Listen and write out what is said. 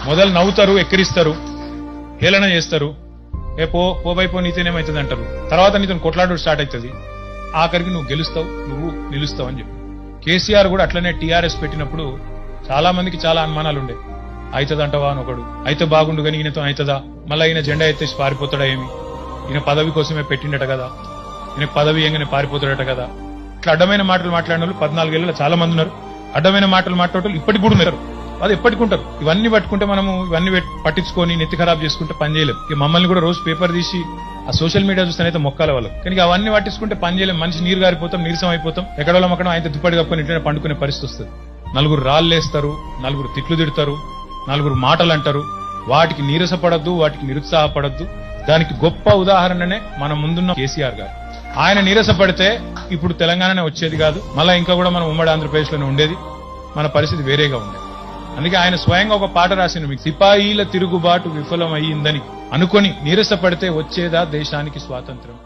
మొదలు నవ్వుతారు, ఎక్కిరిస్తారు, హేళన చేస్తారు, ఏ పోబైపో నీతేనేమవుతుంది అంటారు. తర్వాత నీతో కొట్లాడు స్టార్ట్ అవుతుంది. ఆఖరికి నువ్వు గెలుస్తావు, నువ్వు నిలుస్తావు అని చెప్పి. కేసీఆర్ కూడా అట్లనే టీఆర్ఎస్ పెట్టినప్పుడు చాలా మందికి చాలా అనుమానాలు ఉండే. అవుతుందంటవా అని ఒకడు, అయితే బాగుండు కానీ ఈయనతో అవుతుందా, మళ్ళీ ఈయన జెండా ఎత్తేసి పారిపోతాడా ఏమి, ఈయన పదవి కోసమే పెట్టిండట కదా, ఈయన పదవి ఏంగానే పారిపోతాడట కదా. ఇట్లా అడ్డమైన మాటలు మాట్లాడిన వాళ్ళు 14 ఏళ్ళలో చాలా మంది ఉన్నారు. అడ్డమైన మాటలు మాట్లాడటం ఇప్పటికి కూడా ఉన్నారు. అది ఎప్పటికి ఉంటారు. ఇవన్నీ పట్టుకుంటే మనము ఇవన్నీ పట్టించుకొని నెత్తి ఖరాబ్ చేసుకుంటే పని చేయలేం. ఇక మమ్మల్ని కూడా రోజు పేపర్ తీసి ఆ సోషల్ మీడియా చూస్తేనైతే మొక్కాల వాళ్ళు. కానీ అవన్నీ పట్టించుకుంటే పని చేయలేం. మనిషి నీరు గారిపోతాం, నీరసం అయిపోతాం. ఎక్కడో అక్కడ ఆయన దుప్పటి కప్పుకొని ఇంట్లోనే పండుకునే పరిస్థితి వస్తుంది. నలుగురు రాళ్ళేస్తారు, నలుగురు తిట్లు తిడతారు, నలుగురు మాటలు అంటారు. వాటికి నీరసపడద్దు, వాటికి నిరుత్సాహపడద్దు. దానికి గొప్ప ఉదాహరణనే మన ముందున్న కేసీఆర్ గారు. ఆయన నీరసపడితే ఇప్పుడు తెలంగాణనే వచ్చేది కాదు, మళ్ళా ఇంకా కూడా మనం ఉమ్మడి ఆంధ్రప్రదేశ్ లోనే ఉండేది. మన పరిస్థితి వేరేగా ఉండేది. అందుకే ఆయన స్వయంగా ఒక పాట రాసిండు, మీకు సిపాయిల తిరుగుబాటు విఫలమయ్యిందని అనుకొని నీరసపడితే వచ్చేదా దేశానికి స్వాతంత్రం.